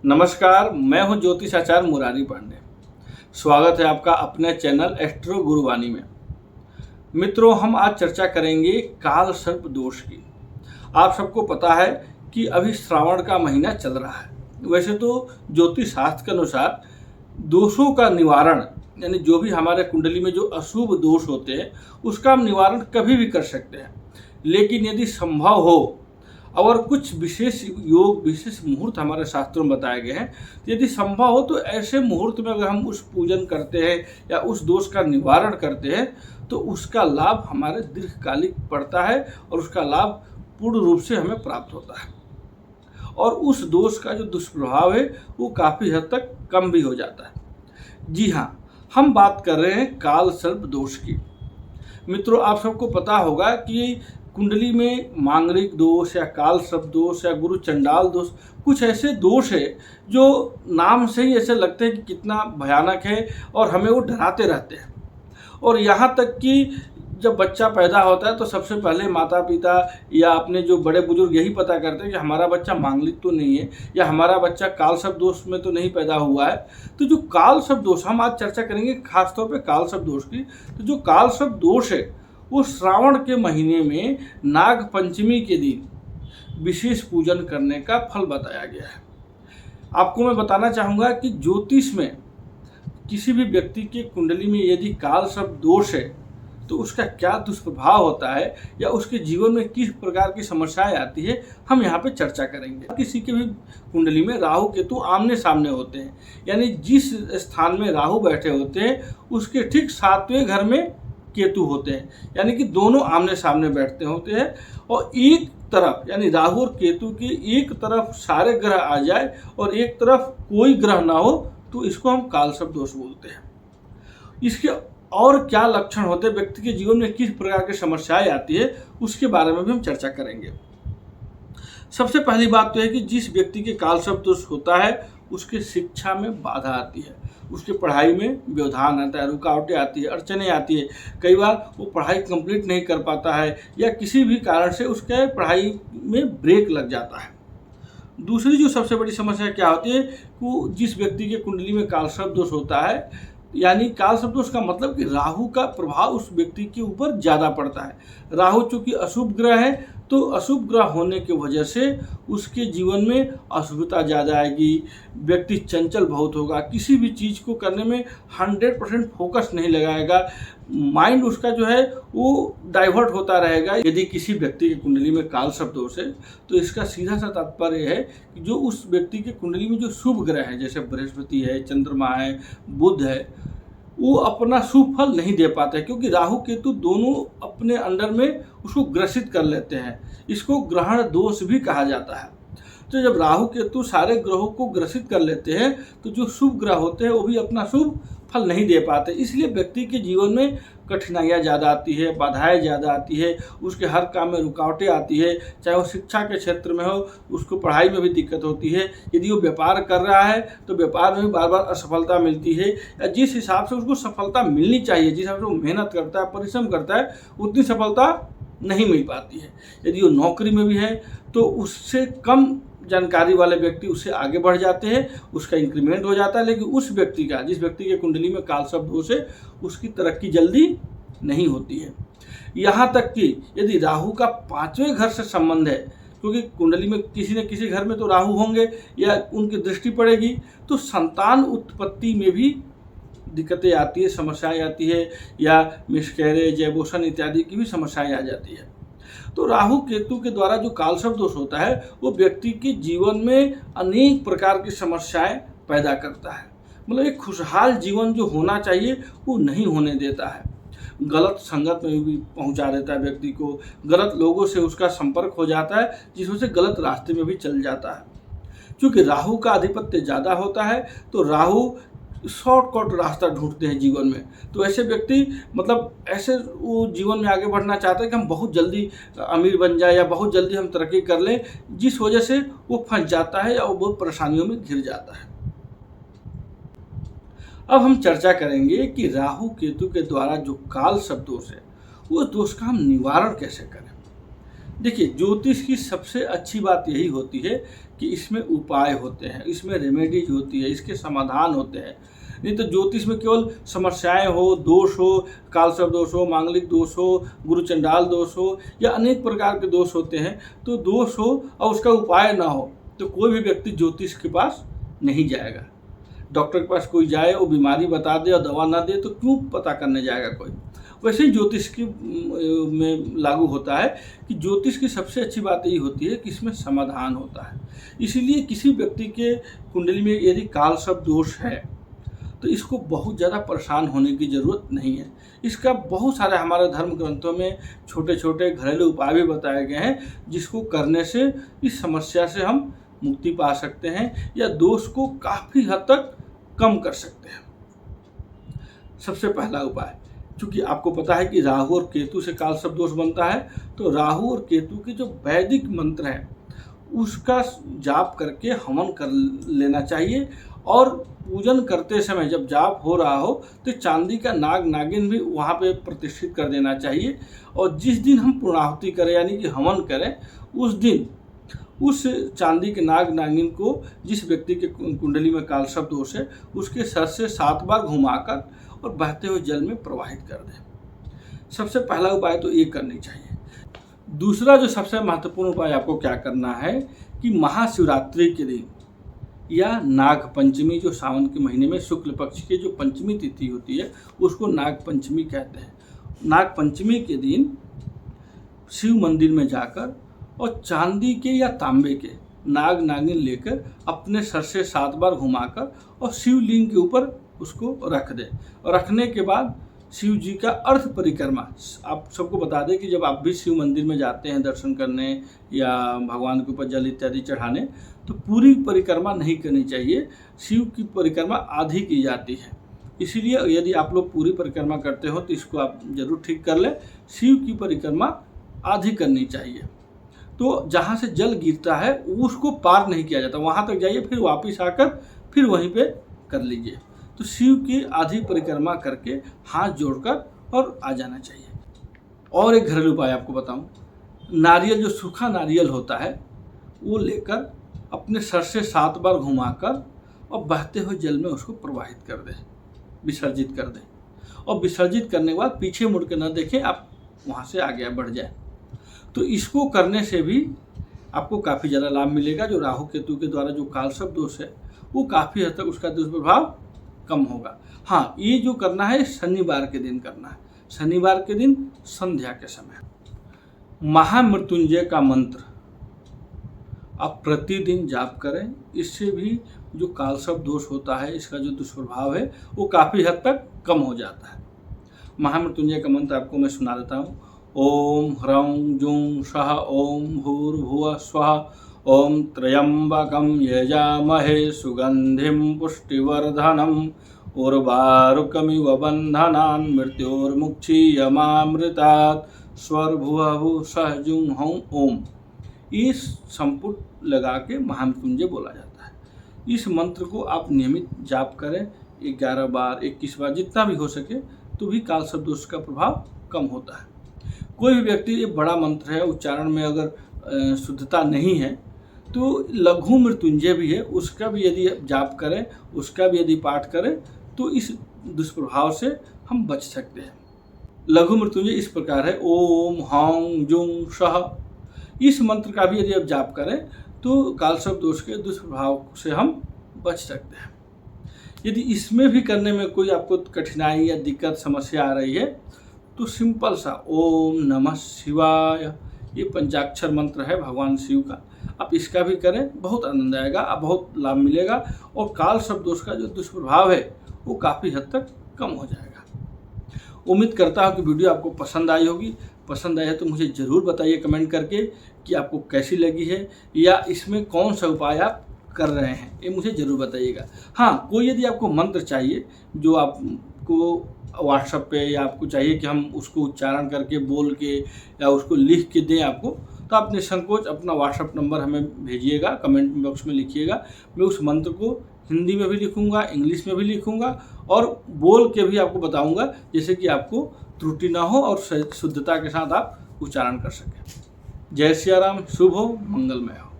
नमस्कार, मैं हूं ज्योतिषाचार्य मुरारी पांडे। स्वागत है आपका अपने चैनल एस्ट्रो गुरुवाणी में। मित्रों, हम आज चर्चा करेंगे काल सर्प दोष की। आप सबको पता है कि अभी श्रावण का महीना चल रहा है। वैसे तो ज्योतिष शास्त्र के अनुसार दोषों का निवारण, यानी जो भी हमारे कुंडली में जो अशुभ दोष होते हैं उसका हम निवारण कभी भी कर सकते हैं। लेकिन यदि संभव हो और कुछ विशेष योग, विशेष मुहूर्त हमारे शास्त्रों में बताए गए हैं, यदि संभव हो तो ऐसे मुहूर्त में अगर हम उस पूजन करते हैं या उस दोष का निवारण करते हैं तो उसका लाभ हमारे दीर्घकालिक पड़ता है और उसका लाभ पूर्ण रूप से हमें प्राप्त होता है और उस दोष का जो दुष्प्रभाव है वो काफ़ी हद तक कम भी हो जाता है। जी हाँ, हम बात कर रहे हैं काल सर्प दोष की। मित्रों, आप सबको पता होगा कि कुंडली में मांगलिक दोष या काल सर्प दोष या गुरु चंडाल दोष, कुछ ऐसे दोष है जो नाम से ही ऐसे लगते हैं कि कितना भयानक है और हमें वो डराते रहते हैं। और यहाँ तक कि जब बच्चा पैदा होता है तो सबसे पहले माता पिता या अपने जो बड़े बुजुर्ग यही पता करते हैं कि हमारा बच्चा मांगलिक तो नहीं है या हमारा बच्चा काल सर्प दोष में तो नहीं पैदा हुआ है। तो जो काल सर्प दोष, हम आज चर्चा करेंगे खासतौर पे काल सर्प दोष की। तो जो काल सर्प दोष है वो श्रावण के महीने में नाग पंचमी के दिन विशेष पूजन करने का फल बताया गया है। आपको मैं बताना चाहूँगा कि ज्योतिष में किसी भी व्यक्ति के कुंडली में यदि काल सर्प दोष है तो उसका क्या दुष्प्रभाव होता है या उसके जीवन में किस प्रकार की समस्याएं आती है, हम यहाँ पे चर्चा करेंगे। किसी के भी कुंडली में राहु केतु आमने सामने होते हैं, यानी जिस स्थान में राहु बैठे होते हैं उसके ठीक 7वें घर में केतु होते हैं, यानी कि दोनों आमने सामने बैठते होते हैं और एक तरफ यानी राहु और केतु की एक तरफ सारे ग्रह आ जाए और एक तरफ कोई ग्रह ना हो तो इसको हम काल सर्प दोष बोलते हैं। इसके और क्या लक्षण होते हैं, व्यक्ति के जीवन में किस प्रकार की समस्याएं आती है, उसके बारे में भी हम चर्चा करेंगे। सबसे पहली बात तो है कि जिस व्यक्ति के काल सर्प दोष होता है उसके शिक्षा में बाधा आती है, उसकी पढ़ाई में व्यवधान आता है, रुकावटें आती है, अड़चनें आती है। कई बार वो पढ़ाई कंप्लीट नहीं कर पाता है या किसी भी कारण से उसके पढ़ाई में ब्रेक लग जाता है। दूसरी जो सबसे बड़ी समस्या क्या होती है कि जिस व्यक्ति के कुंडली में काल सर्प दोष होता है, यानी काल सर्प दोष का मतलब कि राहु का प्रभाव उस व्यक्ति के ऊपर ज़्यादा पड़ता है। राहु चूँकि अशुभ ग्रह है तो अशुभ ग्रह होने की वजह से उसके जीवन में अशुभता ज़्यादा आएगी, व्यक्ति चंचल बहुत होगा, किसी भी चीज़ को करने में 100% फोकस नहीं लगाएगा, माइंड उसका जो है वो डाइवर्ट होता रहेगा। यदि किसी व्यक्ति की कुंडली में काल सर्प दोष है तो इसका सीधा सा तात्पर्य है कि जो उस व्यक्ति के कुंडली में जो शुभ ग्रह है, जैसे बृहस्पति है, चंद्रमा है, बुध है, वो अपना शुभ फल नहीं दे पाते क्योंकि राहु केतु दोनों अपने अंडर में उसको ग्रसित कर लेते हैं। इसको ग्रहण दोष भी कहा जाता है। तो जब राहु केतु सारे ग्रहों को ग्रसित कर लेते हैं तो जो शुभ ग्रह होते हैं वो भी अपना शुभ फल नहीं दे पाते, इसलिए व्यक्ति के जीवन में कठिनाइयाँ ज़्यादा आती है, बाधाएं ज़्यादा आती है, उसके हर काम में रुकावटें आती है। चाहे वो शिक्षा के क्षेत्र में हो, उसको पढ़ाई में भी दिक्कत होती है। यदि वो व्यापार कर रहा है तो व्यापार में भी बार बार असफलता मिलती है या जिस हिसाब से उसको सफलता मिलनी चाहिए, जिस हिसाब से वो मेहनत करता है, परिश्रम करता है, उतनी सफलता नहीं मिल पाती है। यदि वो नौकरी में भी है तो उससे कम जानकारी वाले व्यक्ति उससे आगे बढ़ जाते हैं, उसका इंक्रीमेंट हो जाता है। लेकिन उस व्यक्ति का, जिस व्यक्ति के कुंडली में काल सर्प दोष है, उसकी तरक्की जल्दी नहीं होती है। यहाँ तक कि यदि राहु का 5वें घर से संबंध है, क्योंकि कुंडली में किसी न किसी घर में तो राहु होंगे या उनकी दृष्टि पड़ेगी, तो संतान उत्पत्ति में भी दिक्कतें आती है, समस्याएं आती है या मिसकैरेज, एबॉर्शन इत्यादि की भी समस्याएं आ जाती है। तो राहु केतु के द्वारा जो काल सर्प दोष होता है वो व्यक्ति के जीवन में अनेक प्रकार की समस्याएं पैदा करता है। मतलब एक खुशहाल जीवन जो होना चाहिए वो नहीं होने देता है, गलत संगत में भी पहुंचा देता है व्यक्ति को, गलत लोगों से उसका संपर्क हो जाता है जिसमें से गलत रास्ते में भी चल जाता है। क्योंकि राहु का आधिपत्य ज़्यादा होता है तो राहु शॉर्टकट रास्ता ढूंढते हैं जीवन में। तो ऐसे व्यक्ति मतलब ऐसे वो जीवन में आगे बढ़ना चाहते हैं कि हम बहुत जल्दी अमीर बन जाए या बहुत जल्दी हम तरक्की कर लें, जिस वजह से वो फंस जाता है या वो बहुत परेशानियों में घिर जाता है। अब हम चर्चा करेंगे कि राहु केतु के द्वारा जो काल सर्प दोष है उस दोष का हम निवारण कैसे करें। देखिए, ज्योतिष की सबसे अच्छी बात यही होती है कि इसमें उपाय होते हैं, इसमें रेमेडीज होती है, इसके समाधान होते हैं। नहीं तो ज्योतिष में केवल समस्याएं हो, दोष हो, कालसर्प दोष हो, मांगलिक दोष हो, गुरु चंडाल दोष हो या अनेक प्रकार के दोष होते हैं। तो दोष हो और उसका उपाय ना हो तो कोई भी व्यक्ति ज्योतिष के पास नहीं जाएगा। डॉक्टर के पास कोई जाए, वो बीमारी बता दे और दवा ना दे तो क्यों पता करने जाएगा कोई। वैसे ही ज्योतिष की में लागू होता है कि ज्योतिष की सबसे अच्छी बात यही होती है कि इसमें समाधान होता है। इसीलिए किसी व्यक्ति के कुंडली में यदि कालसर्प दोष है तो इसको बहुत ज़्यादा परेशान होने की ज़रूरत नहीं है। इसका बहुत सारे हमारे धर्म ग्रंथों में छोटे छोटे घरेलू उपाय भी बताए गए हैं, जिसको करने से इस समस्या से हम मुक्ति पा सकते हैं या दोष को काफ़ी हद तक कम कर सकते हैं। सबसे पहला उपाय, क्योंकि आपको पता है कि राहु और केतु से कालसर्प दोष बनता है, तो राहु और केतु के जो वैदिक मंत्र है उसका जाप करके हवन कर लेना चाहिए। और पूजन करते समय जब जाप हो रहा हो तो चांदी का नाग नागिन भी वहाँ पे प्रतिष्ठित कर देना चाहिए। और जिस दिन हम पूर्णाहुति करें यानी कि हवन करें, उस दिन उस चांदी के नाग नागिन को, जिस व्यक्ति के कुंडली में कालसर्प दोष है, उसके सर से 7 बार घुमाकर और बहते हुए जल में प्रवाहित कर दें। सबसे पहला उपाय तो ये करनी चाहिए। दूसरा जो सबसे महत्वपूर्ण उपाय आपको क्या करना है कि महाशिवरात्रि के दिन या नाग पंचमी, जो सावन के महीने में शुक्ल पक्ष की जो पंचमी तिथि होती है उसको नाग पंचमी कहते हैं। नाग पंचमी के दिन शिव मंदिर में जाकर और चांदी के या तांबे के नाग नागिन लेकर अपने सर से 7 बार घुमाकर और शिवलिंग के ऊपर उसको रख दें। और रखने के बाद शिव जी का अर्ध परिक्रमा, आप सबको बता दें कि जब आप भी शिव मंदिर में जाते हैं दर्शन करने या भगवान के ऊपर जल इत्यादि चढ़ाने, तो पूरी परिक्रमा नहीं करनी चाहिए। शिव की परिक्रमा आधी की जाती है। इसीलिए यदि आप लोग पूरी परिक्रमा करते हो तो इसको आप जरूर ठीक कर लें। शिव की परिक्रमा आधी करनी चाहिए। तो जहाँ से जल गिरता है उसको पार नहीं किया जाता, वहाँ तक जाइए, फिर वापस आकर फिर वहीं पे कर लीजिए। तो शिव की आधी परिक्रमा करके हाथ जोड़कर और आ जाना चाहिए। और एक घरेलू उपाय आपको बताऊं, नारियल, जो सूखा नारियल होता है वो लेकर अपने सर से 7 बार घुमाकर और बहते हुए जल में उसको प्रवाहित कर दें, विसर्जित कर दें। और विसर्जित करने के बाद पीछे मुड़ के न देखें, आप वहाँ से आगे बढ़ जाए। तो इसको करने से भी आपको काफ़ी ज़्यादा लाभ मिलेगा। जो राहु केतु के द्वारा जो कालसर्प दोष है वो काफ़ी हद तक उसका दुष्प्रभाव कम होगा। हाँ, ये जो करना है शनिवार के दिन करना है, शनिवार के दिन संध्या के समय। महामृत्युंजय का मंत्र आप प्रतिदिन जाप करें, इससे भी जो कालसर्प दोष होता है इसका जो दुष्प्रभाव है वो काफ़ी हद तक कम हो जाता है। महामृत्युंजय का मंत्र आपको मैं सुना देता हूँ। ओम ह्रौं जूं सः ओम भूर्भुवः स्वः ओम त्र्यंबकं यजामहे सुगंधिं पुष्टिवर्धनम् उर्वारुकमिव बन्धनान् मृत्योर्मुक्षीयमामृतात् स्वरभुवः सः जुं हौं ओम। इस संपुट लगा के महामृत्युंजय बोला जाता है। इस मंत्र को आप नियमित जाप करें, 11 बार, 21 बार, जितना भी हो सके, तो भी कालसर्प दोष का प्रभाव कम होता है। कोई भी व्यक्ति, ये बड़ा मंत्र है, उच्चारण में अगर शुद्धता नहीं है तो लघु मृत्युंजय भी है, उसका भी यदि जाप करें, उसका भी यदि पाठ करें तो इस दुष्प्रभाव से हम बच सकते हैं। लघु मृत्युंजय इस प्रकार है, ओम हौं जुं सः। इस मंत्र का भी यदि आप जाप करें तो कालसर्प दोष के दुष्प्रभाव से हम बच सकते हैं। यदि इसमें भी करने में कोई आपको कठिनाई या दिक्कत समस्या आ रही है तो सिंपल सा ओम नमः शिवाय, ये पंचाक्षर मंत्र है भगवान शिव का, आप इसका भी करें, बहुत आनंद आएगा, आप बहुत लाभ मिलेगा और कालसर्प दोष का जो दुष्प्रभाव है वो काफ़ी हद तक कम हो जाएगा। उम्मीद करता हूँ कि वीडियो आपको पसंद आई होगी। पसंद आया है तो मुझे ज़रूर बताइए कमेंट करके कि आपको कैसी लगी है या इसमें कौन सा उपाय आप कर रहे हैं, ये मुझे ज़रूर बताइएगा। हाँ, कोई यदि आपको मंत्र चाहिए जो आपको व्हाट्सएप पे या आपको चाहिए कि हम उसको उच्चारण करके बोल के या उसको लिख के दें आपको, तो आप निसंकोच अपना व्हाट्सएप नंबर हमें भेजिएगा, कमेंट बॉक्स में लिखिएगा। मैं उस मंत्र को हिंदी में भी लिखूंगा, इंग्लिश में भी लिखूंगा और बोल के भी आपको बताऊंगा, जैसे कि आपको त्रुटि ना हो और शुद्धता के साथ आप उच्चारण कर सकें। जय सिया राम। शुभ हो, मंगलमय हो।